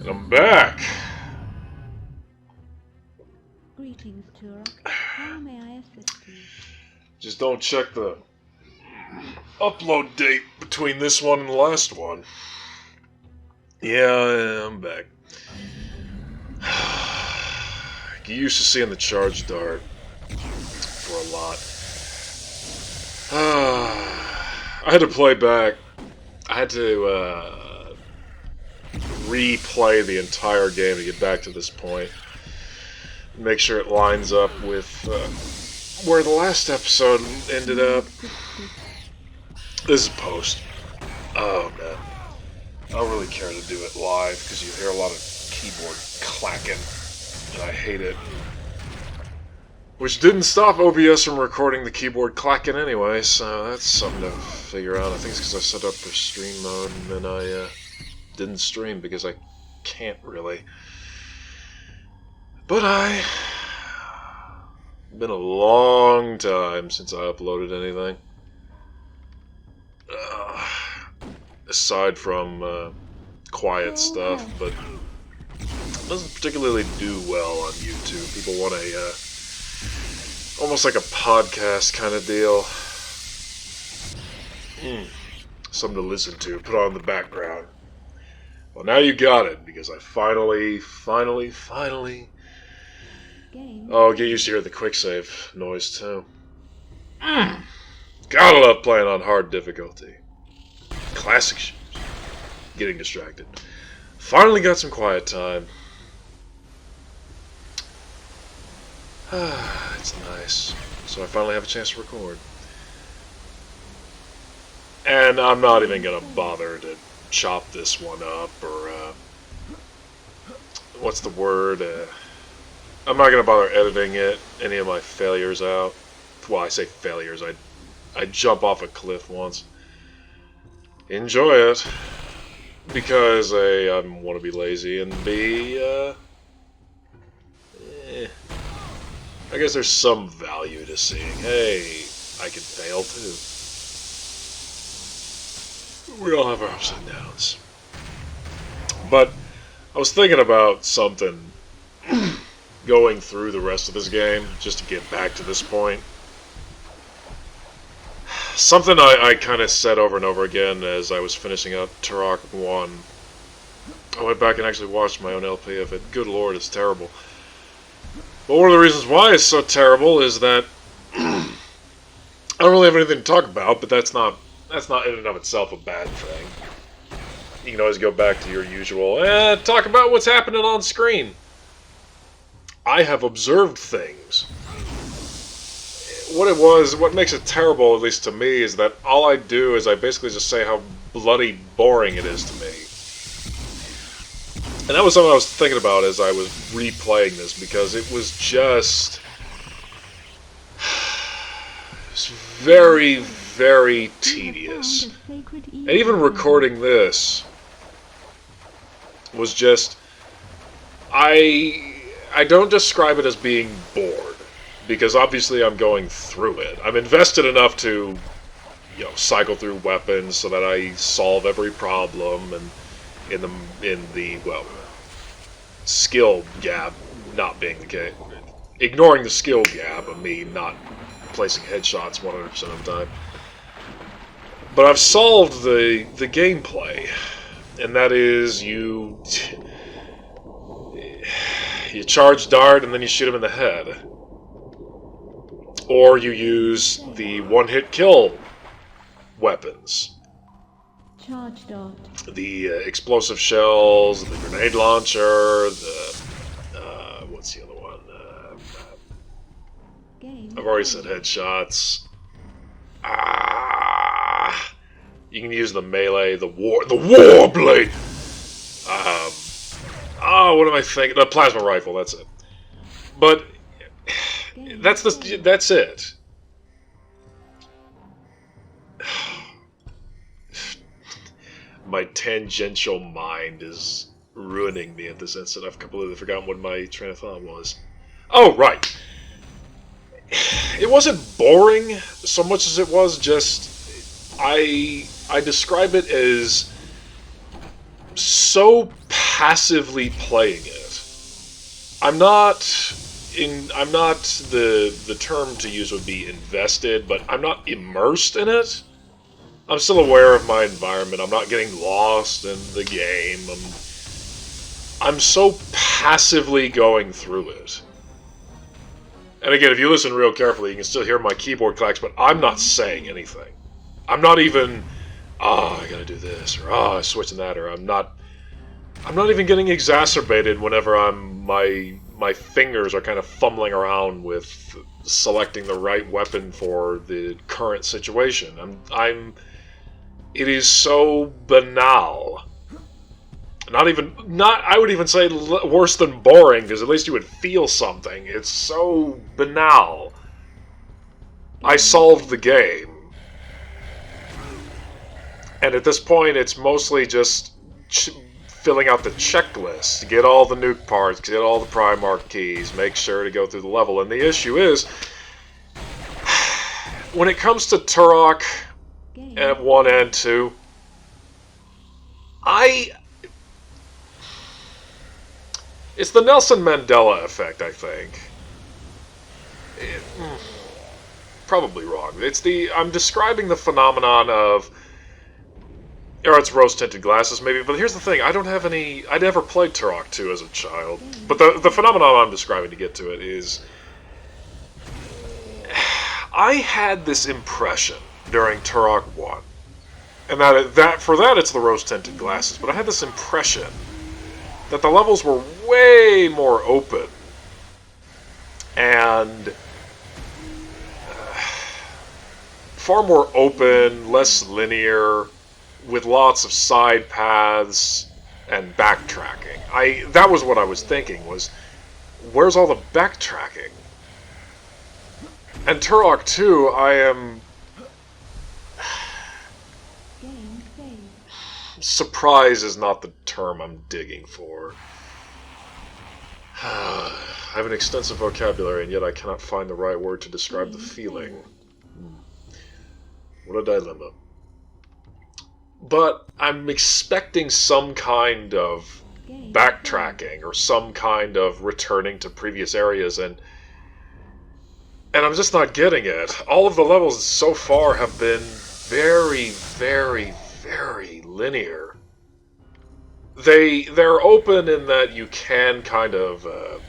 I'm back. Greetings, Turok. How may I assist you? Just don't check the upload date between this one and the last one. Yeah, I'm back. Get used to seeing the charge dart for a lot. I had to play back. I had to replay the entire game to get back to this point. Make sure it lines up with where the last episode ended up. This is post. Oh man. I don't really care to do it live because you hear a lot of keyboard clacking, and I hate it. Which didn't stop OBS from recording the keyboard clacking anyway, so that's something to figure out. I think it's because I set up for stream mode and then I didn't stream because I can't really. But been a long time since I uploaded anything. Aside from quiet stuff, but it doesn't particularly do well on YouTube. People want a almost like a podcast kind of deal. Something to listen to, put on in the background. Well, now you got it, because I finally... Oh, get used to hear the quick save noise, too. Gotta love playing on hard difficulty. Classic shoes. Getting distracted. Finally got some quiet time. It's nice. So I finally have a chance to record. And I'm not even gonna bother to chop this one up, or, what's the word? I'm not gonna bother editing any of my failures out. Well, I say failures, I jump off a cliff once. Enjoy it. Because A, I want to be lazy, and B, I guess there's some value to seeing, hey, I can fail too. We all have our ups and downs. But I was thinking about something going through the rest of this game, just to get back to this point. Something I kind of said over and over again as I was finishing up Turok 1. I went back and actually watched my own LP of it. Good lord, it's terrible. But one of the reasons why it's so terrible is that I don't really have anything to talk about, but that's not in and of itself a bad thing. You can always go back to your usual, talk about what's happening on screen. I have observed things. What makes it terrible, at least to me, is that all I do is I basically just say how bloody boring it is to me. And that was something I was thinking about as I was replaying this, because it was just... It's very, very tedious. And even recording this was just... I don't describe it as being bored. Because obviously I'm going through it. I'm invested enough to, cycle through weapons so that I solve every problem, and in the skill gap not being the case, ignoring the skill gap of me not placing headshots 100% of the time. But I've solved the gameplay, and that is you charge dart and then you shoot him in the head. Or you use the one-hit kill weapons. Charge dart. The explosive shells, the grenade launcher, the... what's the other one? I've already said headshots. You can use the melee, the war blade! What am I thinking? The plasma rifle, that's it. But... That's it. My tangential mind is ruining me at this instant. I've completely forgotten what my train of thought was. Oh, right. It wasn't boring so much as it was just... I describe it as so passively playing it. I'm not the term to use would be invested, but I'm not immersed in it. I'm still aware of my environment. I'm not getting lost in the game. I'm so passively going through it. And again, if you listen real carefully, you can still hear my keyboard clicks, but I'm not saying anything. I'm not even, I gotta do this, or I'm switching that, or I'm not even getting exacerbated whenever my fingers are kind of fumbling around with selecting the right weapon for the current situation. It is so banal. I would even say worse than boring, because at least you would feel something. It's so banal. I solved the game. And at this point, it's mostly just filling out the checklist. Get all the nuke parts, get all the Primarch keys, make sure to go through the level. And the issue is, when it comes to Turok and 1 and 2, it's the Nelson Mandela effect, I think. Probably wrong. I'm describing the phenomenon of, or it's rose-tinted glasses, maybe, but here's the thing, I never played Turok 2 as a child, but the phenomenon I'm describing to get to it is, I had this impression during Turok 1, and for that it's the rose-tinted glasses, but I had this impression that the levels were way more open, and far more open, less linear, with lots of side paths and backtracking. That was what I was thinking, was, where's all the backtracking? And Turok 2, I am surprise is not the term I'm digging for. I have an extensive vocabulary, and yet I cannot find the right word to describe the feeling. What a dilemma. But I'm expecting some kind of backtracking, or some kind of returning to previous areas, and I'm just not getting it. All of the levels so far have been very, very, very linear. They're open in that you can kind of, the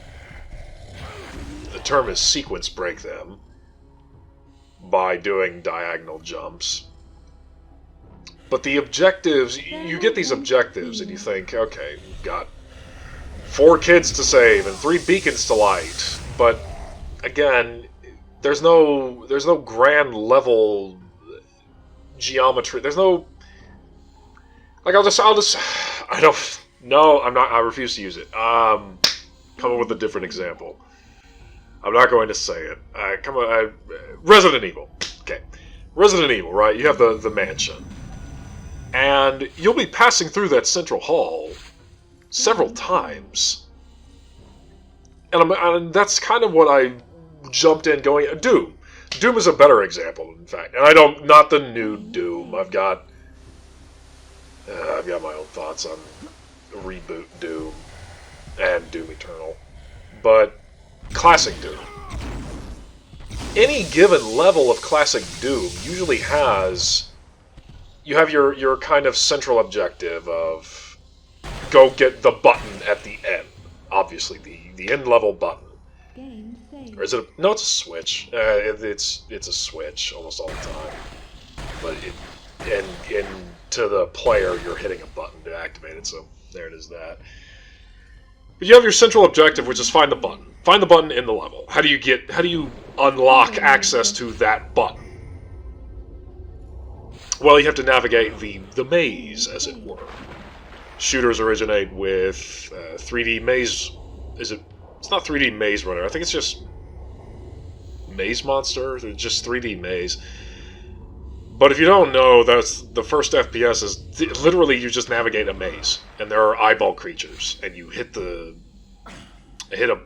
term is sequence break them by doing diagonal jumps. But the objectives, you get these objectives and you think, okay, we've got 4 kids to save and 3 beacons to light. But again, there's no grand level geometry. There's no, like, I refuse to use it. Come up with a different example. I'm not going to say it. Resident Evil. Okay. Resident Evil, right? You have the mansion. And you'll be passing through that central hall several times. And that's kind of what I jumped in going... Doom. Doom is a better example, in fact. And not the new Doom. I've got my own thoughts on reboot Doom and Doom Eternal. But classic Doom. Any given level of classic Doom usually has... You have your kind of central objective of go get the button at the end. Obviously, the end level button. Or is it? No, it's a switch. It's a switch almost all the time. But to the player, you're hitting a button to activate it. So there it is. That. But you have your central objective, which is find the button. Find the button in the level. How do you unlock access to that button? Well, you have to navigate the maze, as it were. Shooters originate with 3D maze... It's not 3D Maze Runner. I think it's just Maze Monster. It's just 3D Maze. But if you don't know, that's the first FPS is literally you just navigate a maze, and there are eyeball creatures, and you hit a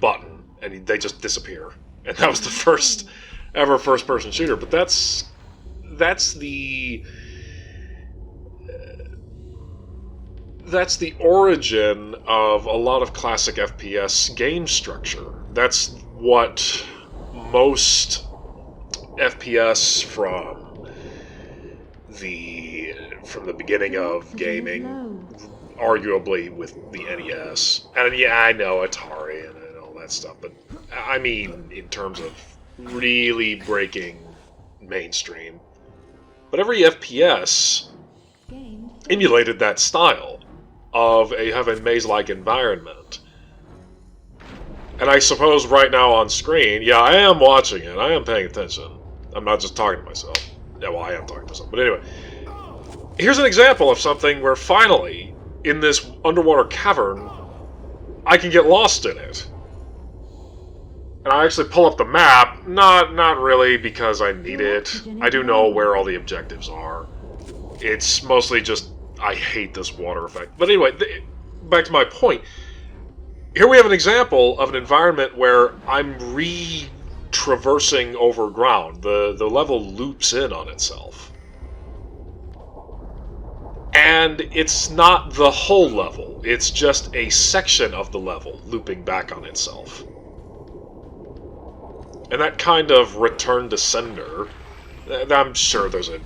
button, and they just disappear. And that was the first ever first-person shooter. But that's that's the origin of a lot of classic FPS game structure. That's what most FPS from the beginning of gaming, arguably with the NES. And yeah, I know Atari and all that stuff, but I mean in terms of really breaking mainstream. But every FPS emulated that style of having a maze-like environment. And I suppose right now on screen, yeah, I am watching it, I am paying attention. I'm not just talking to myself. Yeah, well, I am talking to myself. But anyway, here's an example of something where finally, in this underwater cavern, I can get lost in it. And I actually pull up the map, not really because I need it. I do know where all the objectives are. It's mostly just, I hate this water effect. But anyway, back to my point. Here we have an example of an environment where I'm traversing over ground. The level loops in on itself. And it's not the whole level. It's just a section of the level looping back on itself. And that kind of return to sender, I'm sure there's a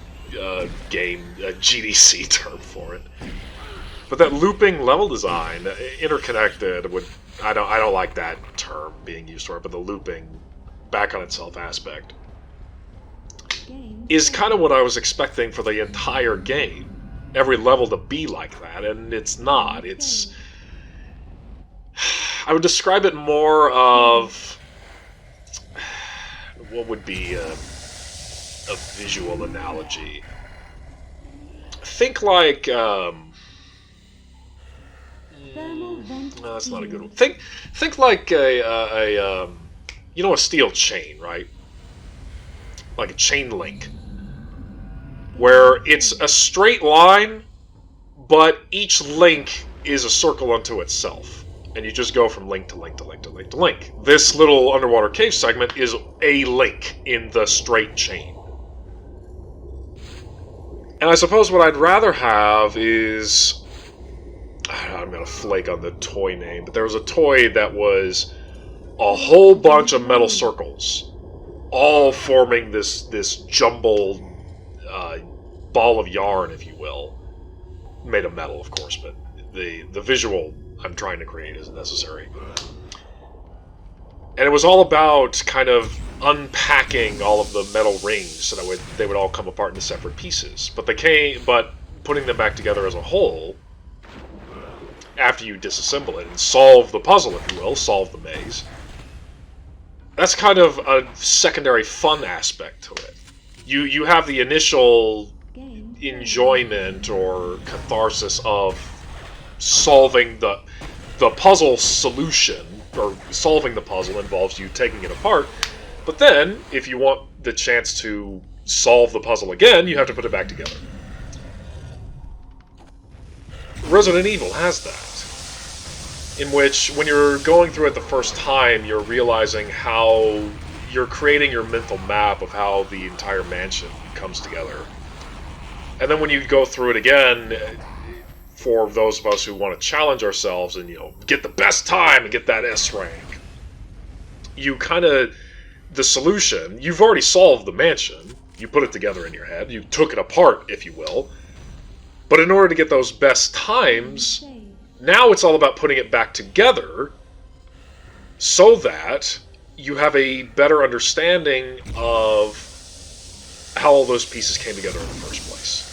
GDC term for it. But that looping level design, interconnected, I don't like that term being used for it, but the looping back on itself aspect is kind of what I was expecting for the entire game. Every level to be like that, and it's not. It's... I would describe it more of... what would be a visual analogy? Think like... no, that's not a good one. Think like a steel chain, right? Like a chain link, where it's a straight line, but each link is a circle unto itself, and you just go from link to link to link to link to link. This little underwater cave segment is a link in the straight chain. And I suppose what I'd rather have is... I'm going to flake on the toy name, but there was a toy that was a whole bunch of metal circles, all forming this jumbled ball of yarn, if you will. Made of metal, of course, but the visual I'm trying to create isn't necessary. And it was all about kind of unpacking all of the metal rings so that they would all come apart into separate pieces. But putting them back together as a whole, after you disassemble it and solve the puzzle, if you will, solve the maze, that's kind of a secondary fun aspect to it. You have the initial enjoyment or catharsis of solving the puzzle solution, or solving the puzzle involves you taking it apart, but then, if you want the chance to solve the puzzle again, you have to put it back together. Resident Evil has that, in which, when you're going through it the first time, you're realizing how you're creating your mental map of how the entire mansion comes together. And then when you go through it again, for those of us who want to challenge ourselves and, get the best time and get that S rank, the solution, you've already solved the mansion, you put it together in your head, you took it apart, if you will, but in order to get those best times, now it's all about putting it back together so that you have a better understanding of how all those pieces came together in the first place,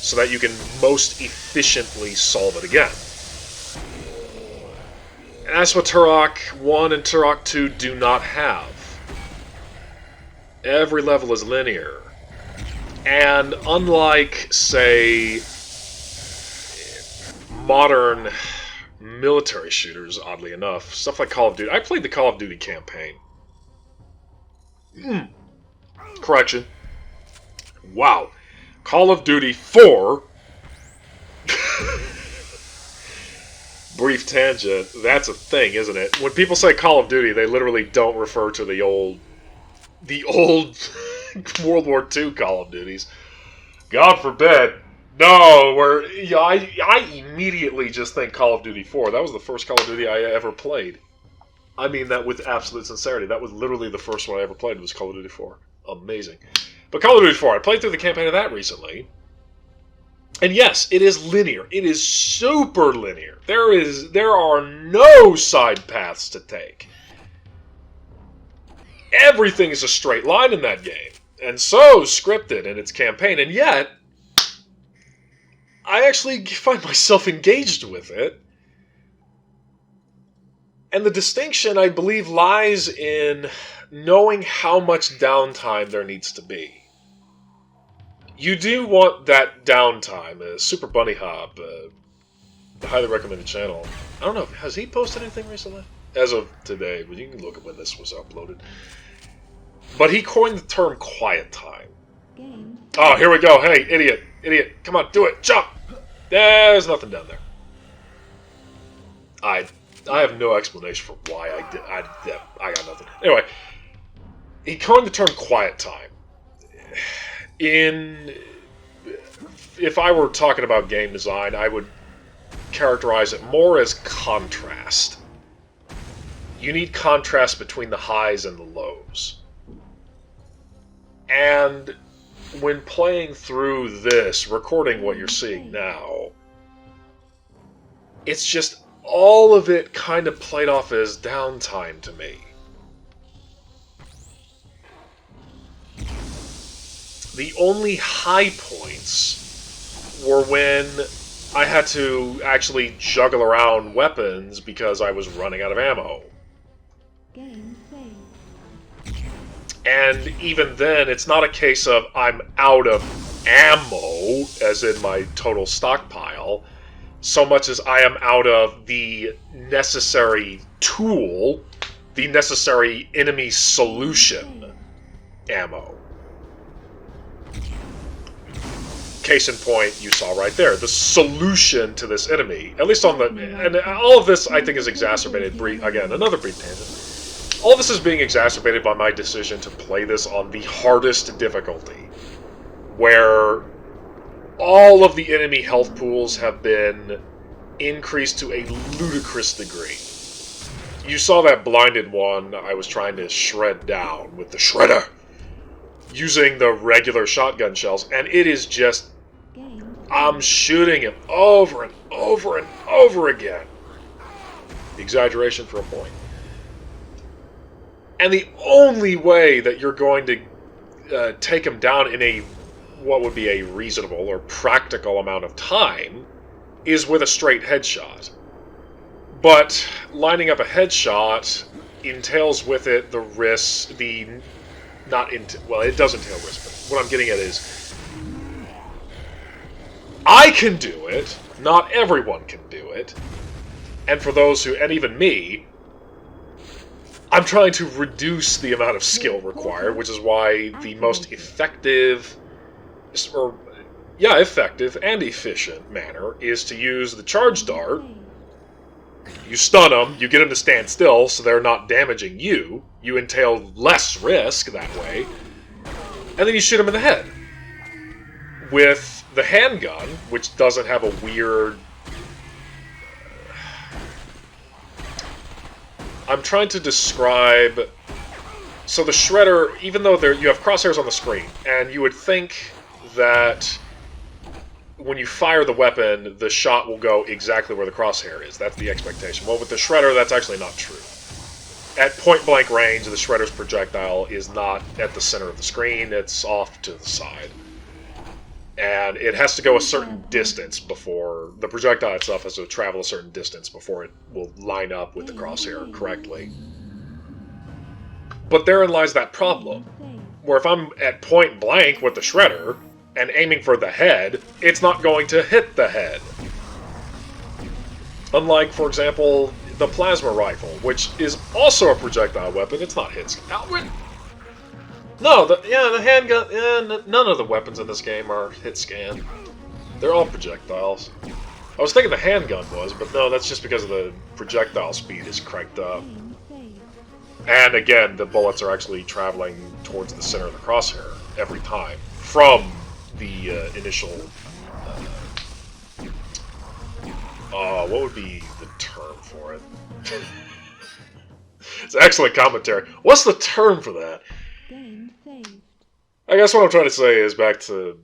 so that you can most efficiently solve it again. And that's what Turok 1 and Turok 2 do not have. Every level is linear. And unlike, say, modern military shooters, oddly enough, stuff like Call of Duty. I played the Call of Duty campaign. Correction. Wow. Call of Duty 4. Brief tangent. That's a thing, isn't it? When people say Call of Duty, they literally don't refer to the old World War II Call of Duties. God forbid. No, yeah, I immediately just think Call of Duty 4. That was the first Call of Duty I ever played. I mean that with absolute sincerity. That was literally the first one I ever played was Call of Duty 4. Amazing. But Call of Duty 4, I played through the campaign of that recently. And yes, it is linear. It is super linear. There are no side paths to take. Everything is a straight line in that game. And so scripted in its campaign. And yet, I actually find myself engaged with it. And the distinction, I believe, lies in knowing how much downtime there needs to be. You do want that downtime. Super Bunny Hop, the highly recommended channel. I don't know, has he posted anything recently? As of today, but you can look at when this was uploaded. But he coined the term quiet time. Oh, here we go. Hey, idiot. Come on, do it. Jump. There's nothing down there. I have no explanation for why I did. I got nothing. Anyway, he coined the term quiet time. If I were talking about game design, I would characterize it more as contrast. You need contrast between the highs and the lows. And when playing through this, recording what you're seeing now, it's just all of it kind of played off as downtime to me. The only high points were when I had to actually juggle around weapons because I was running out of ammo. And even then, it's not a case of I'm out of ammo, as in my total stockpile, so much as I am out of the necessary tool, the necessary enemy solution ammo. Case in point, you saw right there, the solution to this enemy, at least on the, and all of this I think is exacerbated, again, another brief tangent. All of this is being exacerbated by my decision to play this on the hardest difficulty, where all of the enemy health pools have been increased to a ludicrous degree. You saw that blinded one I was trying to shred down with the shredder, using the regular shotgun shells, and it is just, I'm shooting him over and over and over again. The exaggeration for a point. And the only way that you're going to take him down in a what would be a reasonable or practical amount of time is with a straight headshot. But lining up a headshot entails with it the risk, it does entail risk, but what I'm getting at is I can do it, not everyone can do it, and for those who, and even me, I'm trying to reduce the amount of skill required, which is why the most effective and efficient manner is to use the charge dart. You stun them, you get them to stand still so they're not damaging you. You entail less risk that way. And then you shoot them in the head. With the handgun, which doesn't have a weird... I'm trying to describe... So the shredder, even though you have crosshairs on the screen, and you would think that when you fire the weapon, the shot will go exactly where the crosshair is. That's the expectation. Well, with the shredder, that's actually not true. At point-blank range, the shredder's projectile is not at the center of the screen. It's off to the side. And it has to go a certain distance before... The projectile itself has to travel a certain distance before it will line up with the crosshair correctly. But therein lies that problem. Where if I'm at point blank with the shredder and aiming for the head, it's not going to hit the head. Unlike, for example, the plasma rifle, which is also a projectile weapon. It's not hit scan. No, the handgun. None of the weapons in this game are hit scan. They're all projectiles. I was thinking the handgun was, but no, that's just because of the projectile speed is cranked up. And again, the bullets are actually traveling towards the center of the crosshair every time from the initial what would be the term for it? It's excellent commentary. What's the term for that? Game saved. I guess what I'm trying to say is back to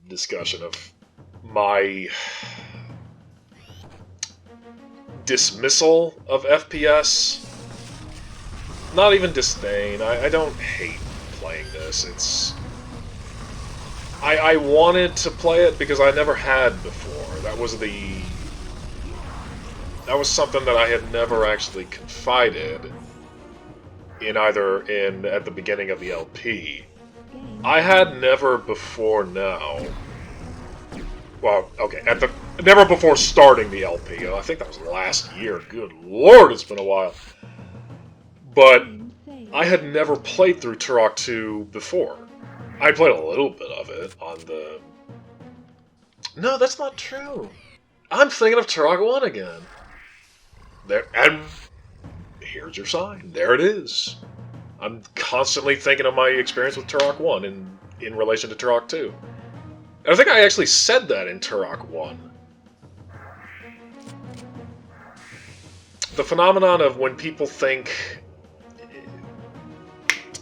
discussion of my dismissal of FPS. Not even disdain. I don't hate playing this. It's... I wanted to play it because I never had before. That was something that I had never actually confided in at the beginning of the LP. I had never before now. Well, okay, never before starting the LP. I think that was last year. Good lord, it's been a while. But I had never played through Turok 2 before. I played a little bit of it on the... No, that's not true. I'm thinking of Turok 1 again. There, and here's your sign. There it is. I'm constantly thinking of my experience with Turok 1 in relation to Turok 2. And I think I actually said that in Turok 1. The phenomenon of when people think...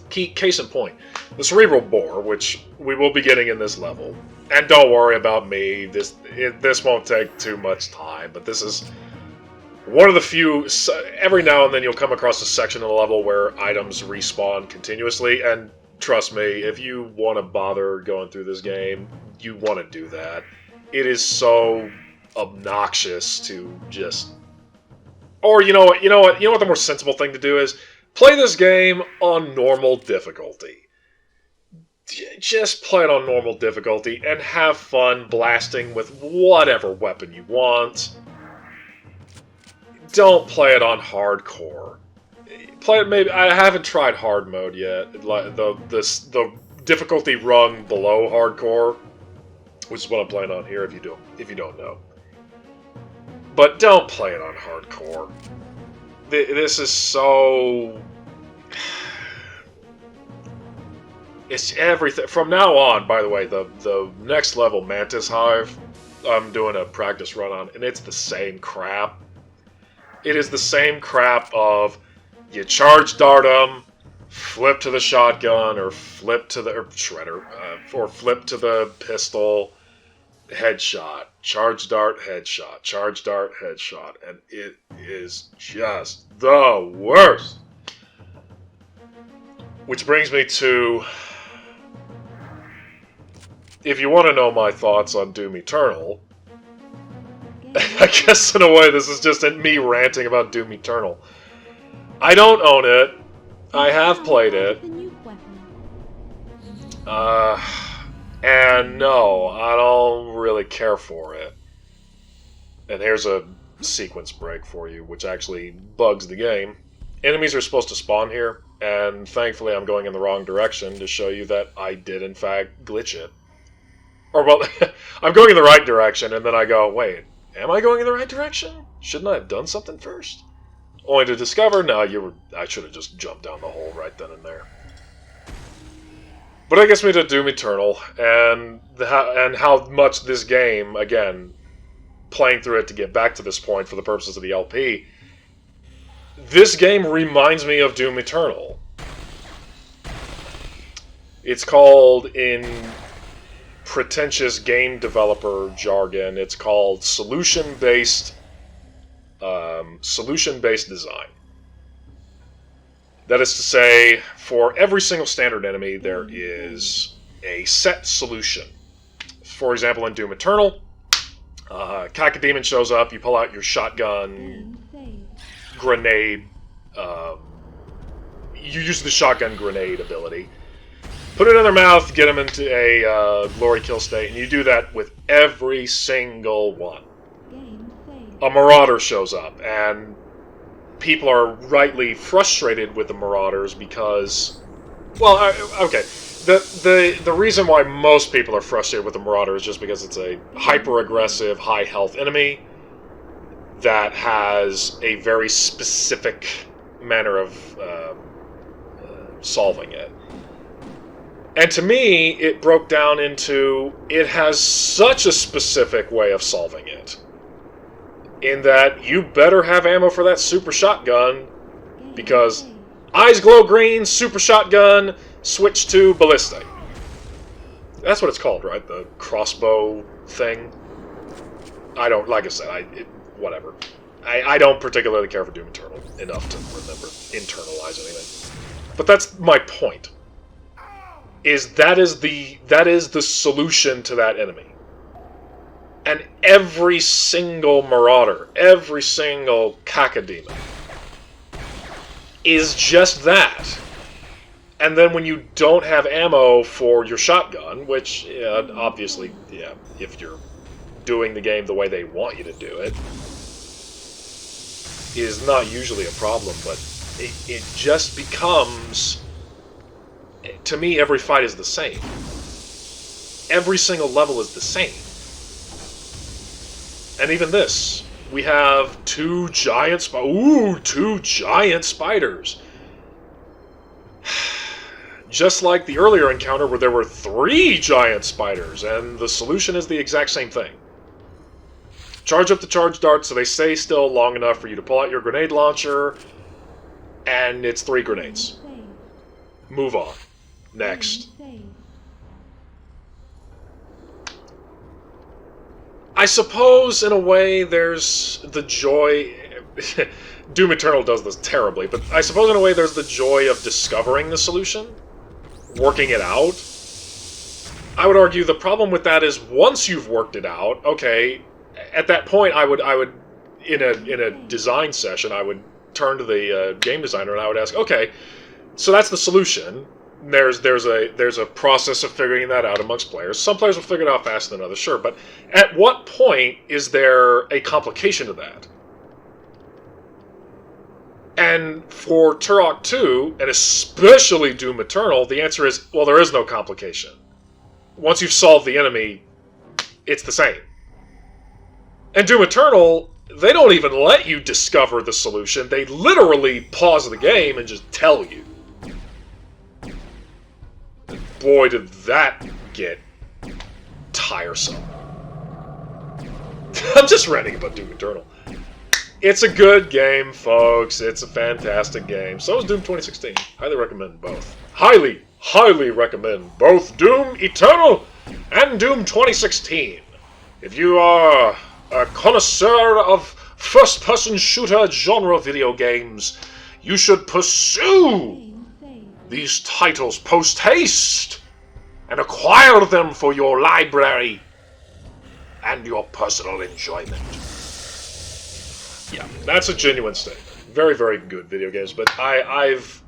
Case in point, the Cerebral Bore, which we will be getting in this level. And don't worry about me, this won't take too much time, but this is one of the few... Every now and then you'll come across a section of the level where items respawn continuously, and trust me, if you want to bother going through this game, you want to do that. It is so obnoxious to just... Or you know what the more sensible thing to do is? Play this game on normal difficulty. Just play it on normal difficulty and have fun blasting with whatever weapon you want. Don't play it on hardcore. Play it maybe... I haven't tried hard mode yet. The difficulty rung below hardcore, which is what I'm playing on here if you don't know. But don't play it on hardcore. This is so... It's everything. From now on, by the way, the next level, Mantis Hive, I'm doing a practice run on, and it's the same crap. It is the same crap of you charge dart 'em, flip to the shotgun, or flip to the shredder, or flip to the pistol, headshot, charge dart, headshot, charge dart, headshot, and it is just the worst. Which brings me to, if you want to know my thoughts on Doom Eternal, I guess in a way this is just me ranting about Doom Eternal. I don't own it. I have played it. And no, I don't really care for it. And here's a sequence break for you, which actually bugs the game. Enemies are supposed to spawn here, and thankfully I'm going in the wrong direction to show you that I did in fact glitch it. Or, well, I'm going in the right direction, and then I go, wait, am I going in the right direction? Shouldn't I have done something first? Only to discover, no, I should have just jumped down the hole right then and there. But that gets me to Doom Eternal, and how much this game, again, playing through it to get back to this point for the purposes of the LP, this game reminds me of Doom Eternal. It's called, in pretentious game developer jargon, it's called solution-based design. That is to say, for every single standard enemy, there is a set solution. For example, in Doom Eternal, Cacodemon shows up, you pull out your shotgun grenade, you use the shotgun grenade ability, put it in their mouth, get them into a glory kill state, and you do that with every single one. A Marauder shows up, and people are rightly frustrated with the Marauders because, well, okay, the reason why most people are frustrated with the Marauder is just because it's a hyper-aggressive, high-health enemy that has a very specific manner of solving it. And to me, it broke down into, it has such a specific way of solving it in that you better have ammo for that super shotgun, because eyes glow green, super shotgun, switch to ballistic. That's what it's called, right? The crossbow thing. I don't, like I said, whatever. I don't particularly care for Doom Eternal enough to remember, internalize anything. But that's my point. That is the solution to that enemy. And every single Marauder, every single Cacodemon is just that. And then when you don't have ammo for your shotgun, which, obviously, yeah, if you're doing the game the way they want you to do it, is not usually a problem, but it just becomes... To me, every fight is the same. Every single level is the same. And even this, we have two giant spiders. Just like the earlier encounter where there were 3 giant spiders, and the solution is the exact same thing. Charge up the charge darts so they stay still long enough for you to pull out your grenade launcher, and it's 3 grenades. Move on. Next. I suppose, in a way, there's the joy... Doom Eternal does this terribly, but I suppose, in a way, there's the joy of discovering the solution, working it out. I would argue the problem with that is, once you've worked it out, okay, at that point, I would in a design session, I would turn to the game designer and I would ask, okay, so that's the solution. There's a process of figuring that out amongst players. Some players will figure it out faster than others, sure, but at what point is there a complication to that? And for Turok 2, and especially Doom Eternal, the answer is, well, there is no complication. Once you've solved the enemy, it's the same. And Doom Eternal, they don't even let you discover the solution. They literally pause the game and just tell you. Boy, did that get tiresome. I'm just ranting about Doom Eternal. It's a good game, folks. It's a fantastic game. So is Doom 2016. Highly recommend both. Highly, highly recommend both Doom Eternal and Doom 2016. If you are a connoisseur of first-person shooter genre video games, you should pursue these titles post-haste and acquire them for your library and your personal enjoyment. Yeah, that's a genuine statement. Very, very good video games, but I've...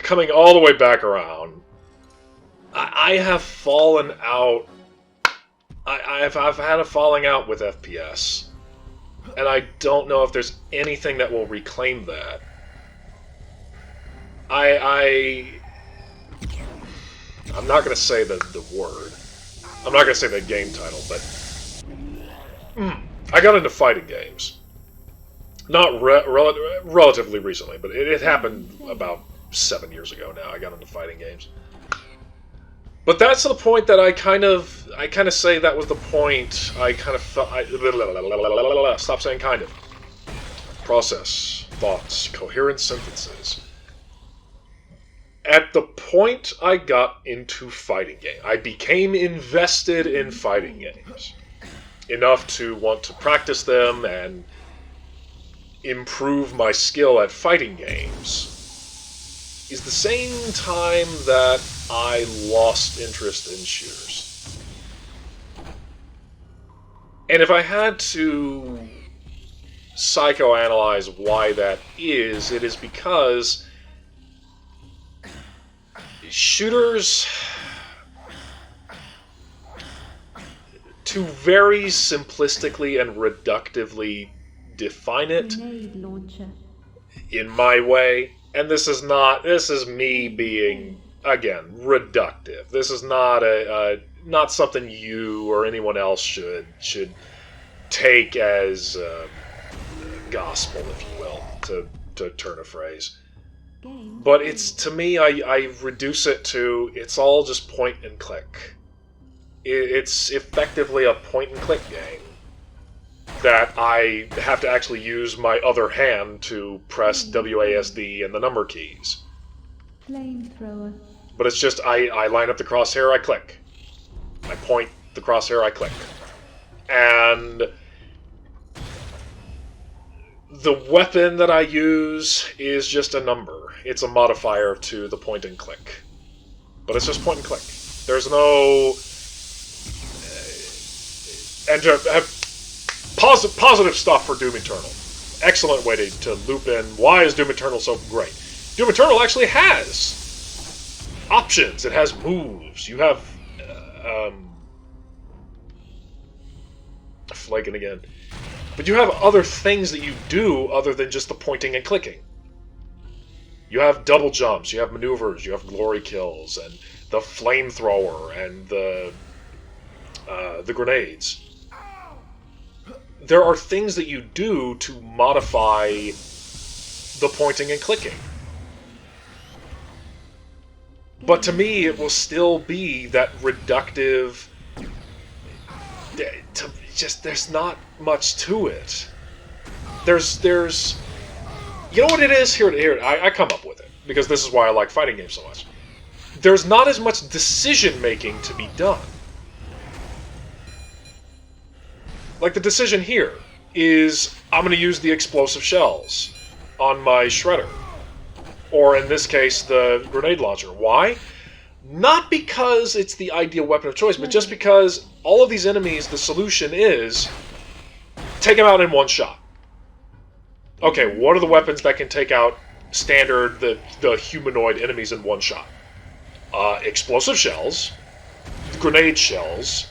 Coming all the way back around, I have fallen out... I've had a falling out with FPS, and I don't know if there's anything that will reclaim that. I'm not going to say the word. I'm not going to say the game title, but... I got into fighting games. Not relatively recently, but it happened about 7 years ago now. I got into fighting games. But that's the point that I kind of say that was the point I kind of felt... Stop saying kind of. Process, thoughts, coherent sentences. At the point I got into fighting games, I became invested in fighting games. Enough to want to practice them and improve my skill at fighting games, is the same time that I lost interest in shooters. And if I had to psychoanalyze why that is, it is because shooters, to very simplistically and reductively define it, in my way, and this is me being, again, reductive. This is not not something you or anyone else should take as gospel, if you will, to turn a phrase. But it's, to me, I reduce it to, it's all just point and click. It's effectively a point and click game. that I have to actually use my other hand to press WASD and the number keys. Flamethrower. But it's just, I line up the crosshair, I click. I point the crosshair, I click. And the weapon that I use is just a number. It's a modifier to the point and click. But it's just point and click. There's no... And to have positive stuff for Doom Eternal. Excellent way to loop in. Why is Doom Eternal so great? Doom Eternal actually has options. It has moves. You have... flaking again. But you have other things that you do other than just the pointing and clicking. You have double jumps, you have maneuvers, you have glory kills, and the flamethrower, and the grenades. There are things that you do to modify the pointing and clicking. But to me, it will still be that reductive... there's not much to it. There's you know what it is? Here, I come up with it, because this is why I like fighting games so much. There's not as much decision-making to be done. Like, the decision here is, I'm going to use the explosive shells on my shredder. Or, in this case, the grenade launcher. Why? Not because it's the ideal weapon of choice, but just because all of these enemies, the solution is take them out in one shot. Okay, what are the weapons that can take out standard, the humanoid enemies in one shot? Explosive shells, grenade shells,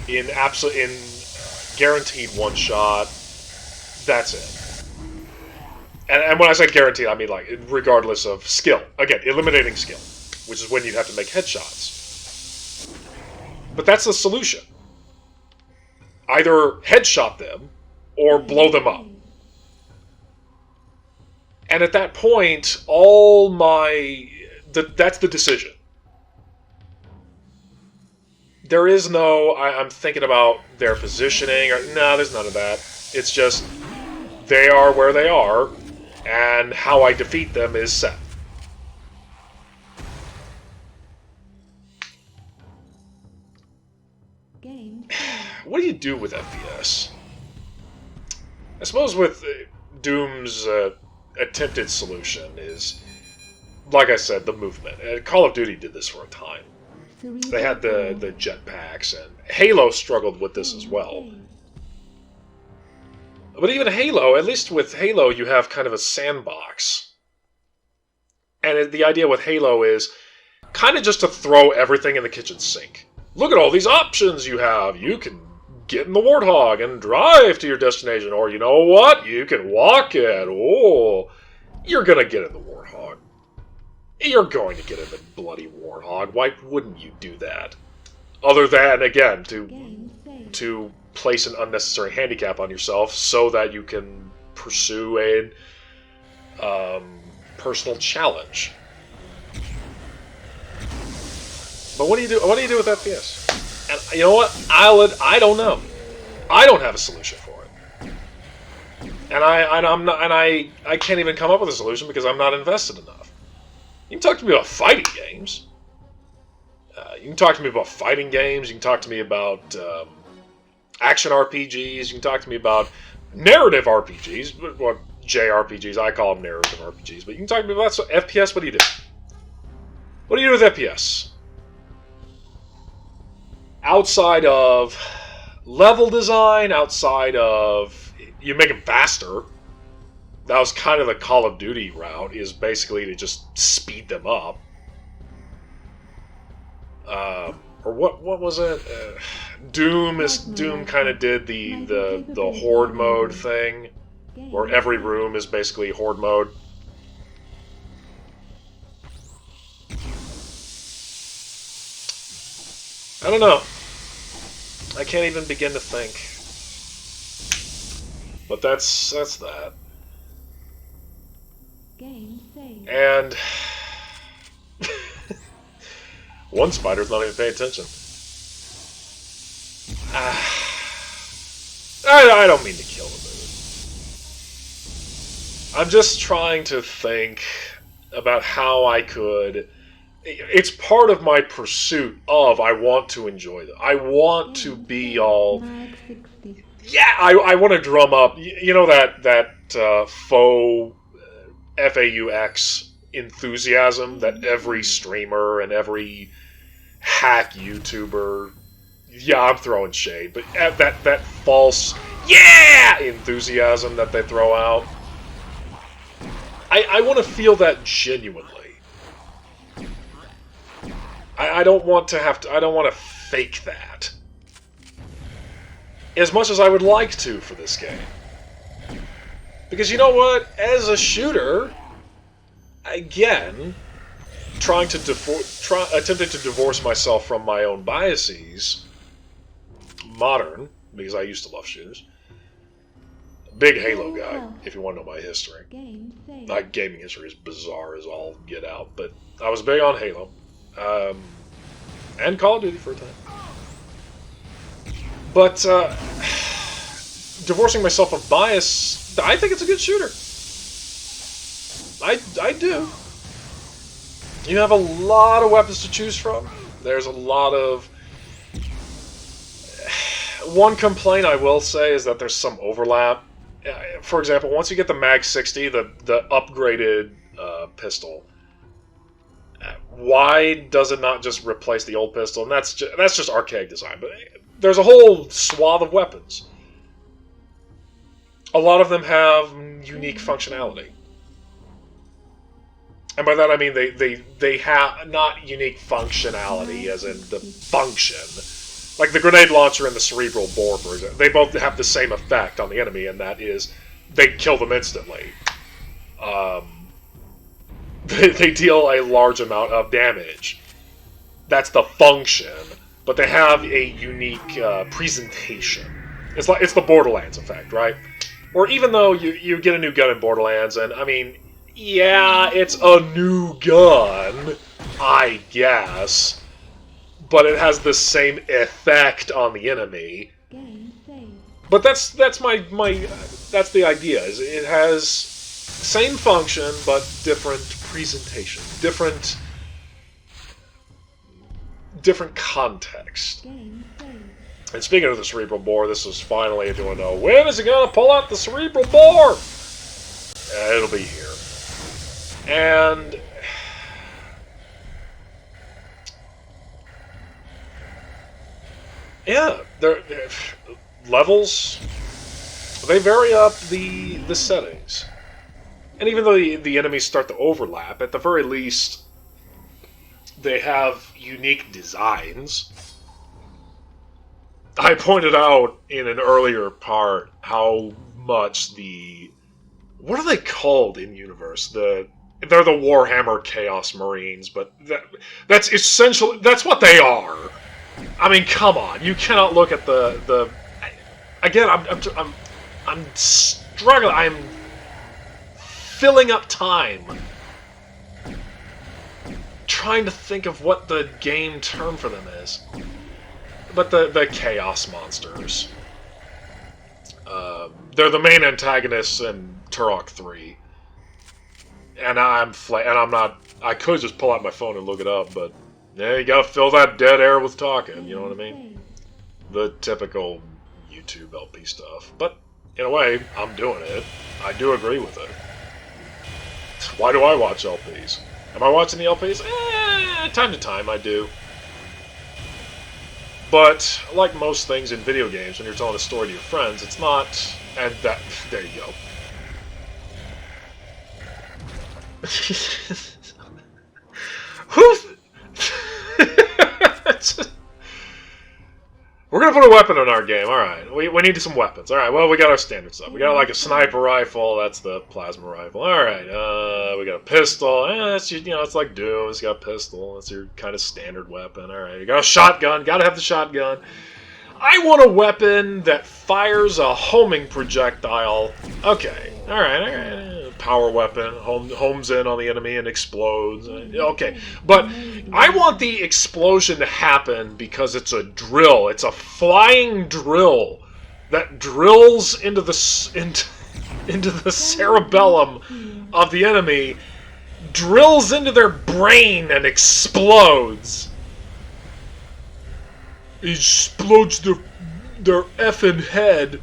in guaranteed one shot, that's it. And when I say guaranteed, I mean like regardless of skill. Again, eliminating skill, which is when you'd have to make headshots. But that's the solution. Either headshot them or blow them up. And at that point, that's the decision. There is no, I'm thinking about their positioning, or no, there's none of that. It's just, they are where they are, and how I defeat them is set. What do you do with FPS? I suppose with Doom's attempted solution is, like I said, the movement. Call of Duty did this for a time. They had the jetpacks, and Halo struggled with this as well. But even Halo, at least with Halo, you have kind of a sandbox. And the idea with Halo is kind of just to throw everything in the kitchen sink. Look at all these options you have. You can get in the Warthog and drive to your destination. Or, you know what? You can walk it. Oh, you're going to get in the Warthog. You're going to get in the bloody Warthog. Why wouldn't you do that? Other than, again, to place an unnecessary handicap on yourself so that you can pursue a personal challenge. But what do you do? What do you do with FPS? And you know what? I don't know. I don't have a solution for it. And I can't even come up with a solution because I'm not invested enough. You can talk to me about fighting games. You can talk to me about fighting games. You can talk to me about action RPGs. You can talk to me about narrative RPGs. Well, JRPGs. I call them narrative RPGs. But you can talk to me about FPS. What do you do? What do you do with FPS? Outside of level design, outside of you make them faster. That was kind of the Call of Duty route, is basically to just speed them up. Or what was it? Doom kind of did the horde mode thing, where every room is basically horde mode. I don't know. I can't even begin to think. But that's that. And one spider's not even paying attention. I don't mean to kill the mood. I'm just trying to think about how I could... It's part of my pursuit of I want to enjoy them. I want to be all... Yeah, I want to drum up... You know that faux FAUX enthusiasm that every streamer and every hack YouTuber... Yeah, I'm throwing shade, but that false enthusiasm that they throw out. I want to feel that genuinely. I don't want to I don't want to fake that. As much as I would like to for this game. Because you know what? As a shooter, again, attempting to divorce myself from my own biases, modern, because I used to love shooters. Big Halo guy, if you want to know my history. My gaming history is bizarre as all get out, but I was big on Halo. And Call of Duty for a time. But, divorcing myself of bias, I think it's a good shooter. I do. You have a lot of weapons to choose from. There's a lot of... One complaint I will say is that there's some overlap. For example, once you get the Mag 60, the upgraded pistol, why does it not just replace the old pistol? And that's just archaic design. But there's a whole swath of weapons. A lot of them have unique functionality. And by that I mean they have not unique functionality as in the function. Like the grenade launcher and the cerebral bore, for example. They both have the same effect on the enemy, and that is they kill them instantly. They deal a large amount of damage. That's the function. But they have a unique presentation. It's the Borderlands effect, right? Or even though you get a new gun in Borderlands, and I mean, yeah, it's a new gun, I guess. But it has the same effect on the enemy. But that's the idea. Is it has same function but different presentation, different context. And speaking of the cerebral bore, this is finally doing a when is it gonna pull out the cerebral bore? It'll be here, and. Yeah, levels, they vary up the settings. And even though the enemies start to overlap, at the very least, they have unique designs. I pointed out in an earlier part how much what are they called in universe? They're the Warhammer Chaos Marines, but that's essentially, that's what they are. I mean, come on! You cannot look at the. Again, I'm struggling. I'm filling up time, trying to think of what the game term for them is. But the Chaos Monsters. They're the main antagonists in Turok 3, and I'm not. I could just pull out my phone and look it up, but. Yeah, you gotta fill that dead air with talking, you know what I mean? The typical YouTube LP stuff. But, in a way, I'm doing it. I do agree with it. Why do I watch LPs? Am I watching the LPs? Time to time I do. But, like most things in video games, when you're telling a story to your friends, it's not... And that... There you go. Who's... We're gonna put a weapon in our game, alright. We need some weapons. Alright, well, we got our standard stuff. We got like a sniper rifle, that's the plasma rifle. Alright, we got a pistol. That's it's like Doom, it's got a pistol. That's your kind of standard weapon. Alright, you got a shotgun, gotta have the shotgun. I want a weapon that fires a homing projectile. Okay, alright. Power weapon, homes in on the enemy and explodes. Okay, but I want the explosion to happen because it's a drill. It's a flying drill that drills into the cerebellum of the enemy, drills into their brain and explodes. Explodes their effing head.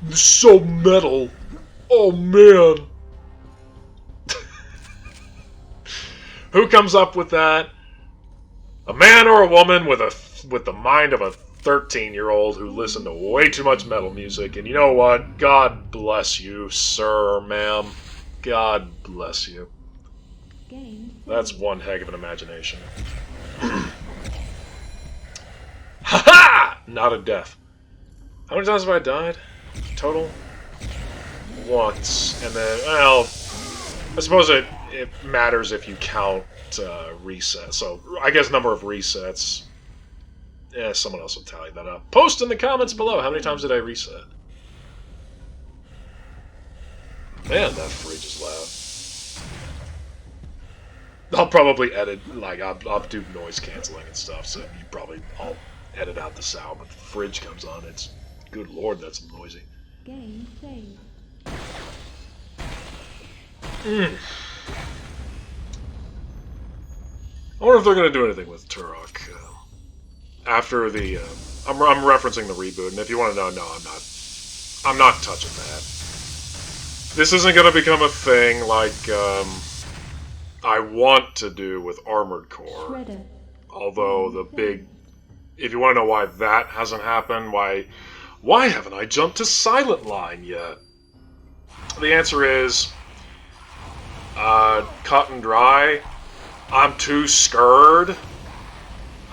It's so metal. Oh man. Who comes up with that? A man or a woman with the mind of a 13-year-old who listened to way too much metal music. And you know what? God bless you, sir, ma'am. God bless you. That's one heck of an imagination. Ha-ha! Not a death. How many times have I died? Total? Once. And then, well, I suppose it matters if you count resets. So, I guess number of resets. Yeah, someone else will tally that up. Post in the comments below, how many times did I reset? Man, that fridge is loud. I'll probably edit, like, I'll do noise canceling and stuff, so I'll edit out the sound, but the fridge comes on, it's, good lord, that's noisy. Game saved. I wonder if they're going to do anything with Turok. After the, I'm referencing the reboot, and if you want to know, no, I'm not touching that. This isn't going to become a thing like, I want to do with Armored Core. Shredder. Although the big, if you want to know why that hasn't happened, why haven't I jumped to Silent Line yet? The answer is, cut and dry. I'm too scared.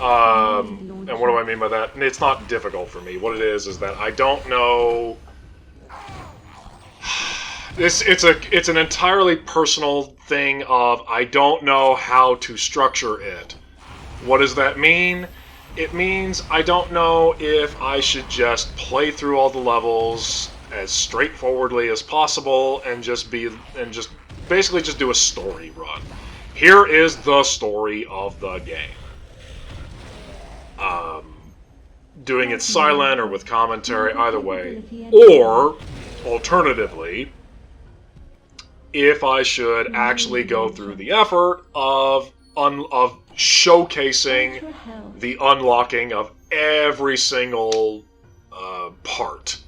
And what do I mean by that? It's not difficult for me. What it is that I don't know. It's an entirely personal thing of I don't know how to structure it. What does that mean? It means I don't know if I should just play through all the levels as straightforwardly as possible and just basically just do a story run. Here is the story of the game. Doing it silent or with commentary, either way. Or, alternatively, if I should actually go through the effort of showcasing the unlocking of every single part,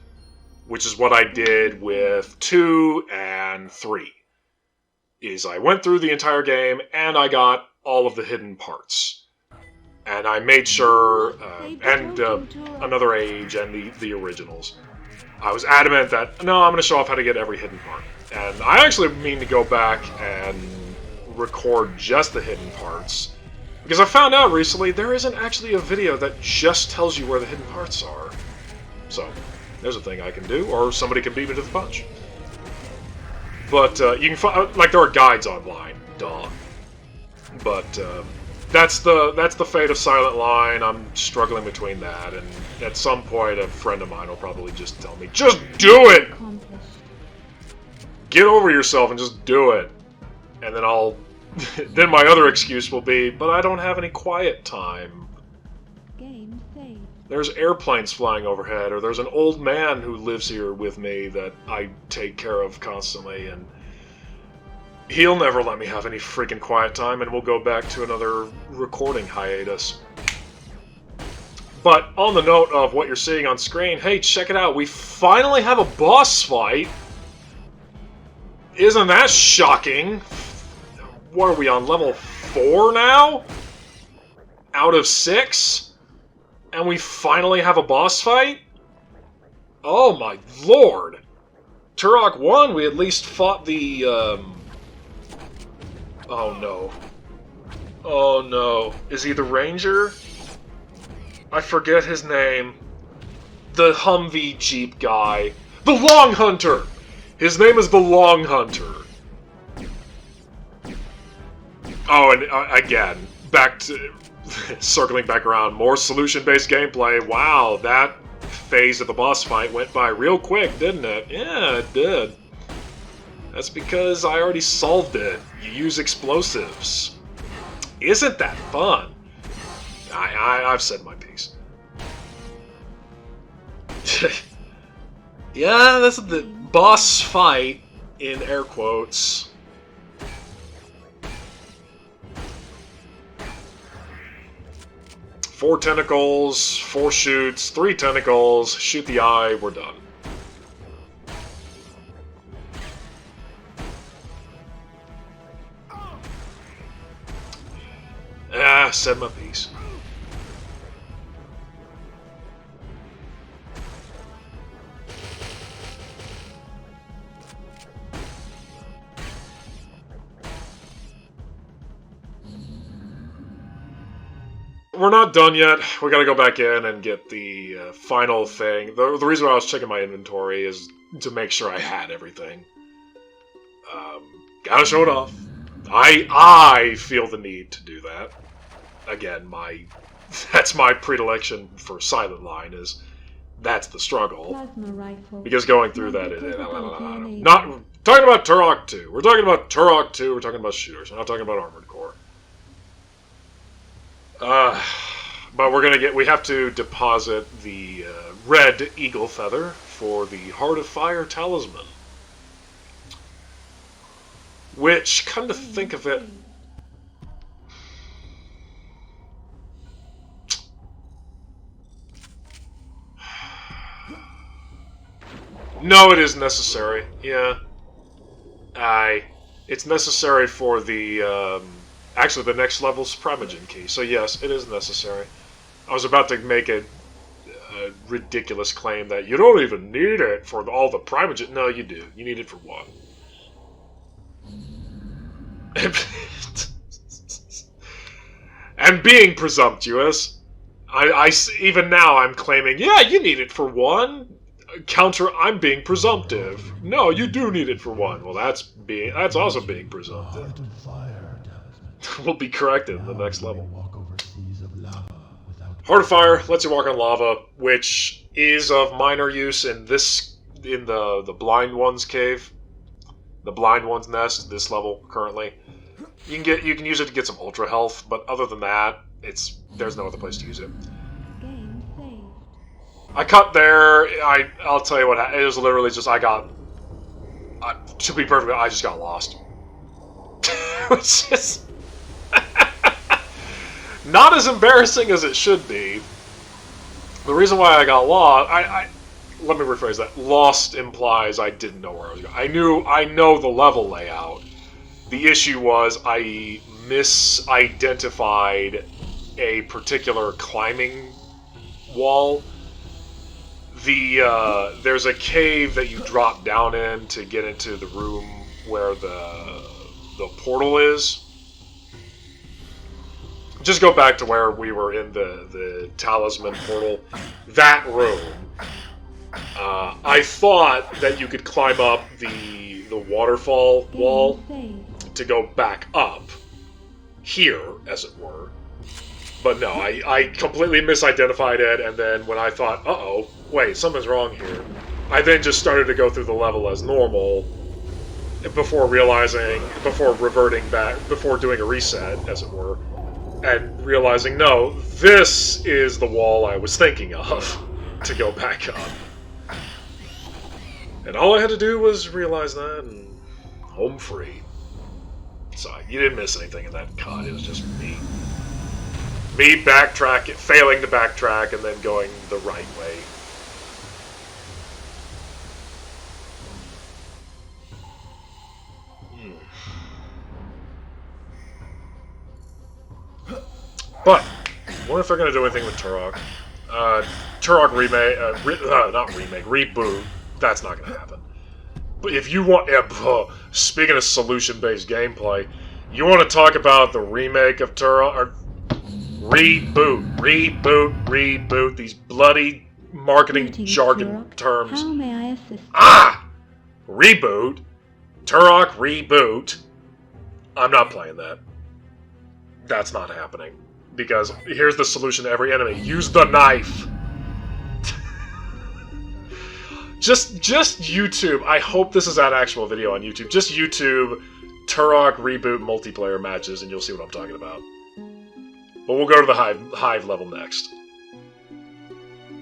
which is what I did with 2 and 3. Is I went through the entire game and I got all of the hidden parts. And I made sure, and Another Age and the originals. I was adamant that, no, I'm going to show off how to get every hidden part. And I actually mean to go back and record just the hidden parts. Because I found out recently there isn't actually a video that just tells you where the hidden parts are. So, there's a thing I can do, or somebody can beat me to the punch. But you can find, like, there are guides online, duh. But that's the fate of Silent Line. I'm struggling between that, and at some point a friend of mine will probably just tell me, just do it! Get over yourself and just do it. And then then my other excuse will be, but I don't have any quiet time. Game saved. There's airplanes flying overhead, or there's an old man who lives here with me that I take care of constantly, and he'll never let me have any freaking quiet time, and we'll go back to another recording hiatus. But on the note of what you're seeing on screen, hey, check it out. We finally have a boss fight. Isn't that shocking? What are we on, level 4 now? Out of 6? And we finally have a boss fight? Oh my lord. Turok 1, we at least fought the, oh no. Oh no. Is he the ranger? I forget his name. The Humvee Jeep guy. The Long Hunter! His name is the Long Hunter. Oh, and again, back to... circling back around, more solution-based gameplay. Wow, that phase of the boss fight went by real quick, didn't it? Yeah, it did. That's because I already solved it. You use explosives. Isn't that fun? I've said my piece. Yeah, this is the boss fight, in air quotes. Four tentacles, 4 shoots, 3 tentacles, shoot the eye, we're done. Ah, said my piece. We're not done yet. We gotta go back in and get the final thing. The reason why I was checking my inventory is to make sure I had everything. Gotta show it off. I feel the need to do that. Again, that's my predilection for Silent Line, is that's the struggle. Plasma rifle. Because going through that, not talking about Turok 2. We're talking about Turok 2, we're talking about shooters. We're not talking about Armored Core. But we have to deposit the red eagle feather for the Heart of Fire talisman. Which, come to think of it, no, it is necessary. Yeah, it's necessary for the actually the next level's Primogen key. So yes, it is necessary. I was about to make a ridiculous claim that you don't even need it for all the Primogen. No, you do. You need it for one. And being presumptuous, even now I'm claiming, yeah, you need it for one. Counter, I'm being presumptive. No, you do need it for one. Well, that's also being presumptive. We'll be corrected in the next level. Heart of Fire lets you walk on lava, which is of minor use in the Blind One's cave, the Blind One's nest. This level currently, you can use it to get some ultra health, but other than that, there's no other place to use it. Game saved. I cut there. I'll tell you what happened. It was literally just to be perfect, I just got lost. Which is not as embarrassing as it should be. The reason why I got lost, let me rephrase that. Lost implies I didn't know where I was going. I know the level layout. The issue was I misidentified a particular climbing wall. There's a cave that you drop down in to get into the room where the portal is. Just go back to where we were in the talisman portal. That room. I thought that you could climb up the waterfall wall to go back up here, as it were. But no, I completely misidentified it, and then when I thought, uh-oh, wait, something's wrong here, I then just started to go through the level as normal before reverting back, before doing a reset, as it were, and realizing, no, this is the wall I was thinking of to go back up. And all I had to do was realize that, and home free. So you didn't miss anything in that cut, it was just me. Me failing to backtrack, and then going the right way. But, I wonder if they're going to do anything with Turok. Turok reboot. That's not going to happen. But if you want, speaking of solution-based gameplay, you want to talk about the remake of Turok, or reboot, these bloody marketing jargon terms. How may I assist? Reboot, Turok reboot. I'm not playing that. That's not happening. Because here's the solution to every enemy. Use the knife. Just YouTube. I hope this is an actual video on YouTube. Just YouTube Turok reboot multiplayer matches and you'll see what I'm talking about. But we'll go to the hive level next.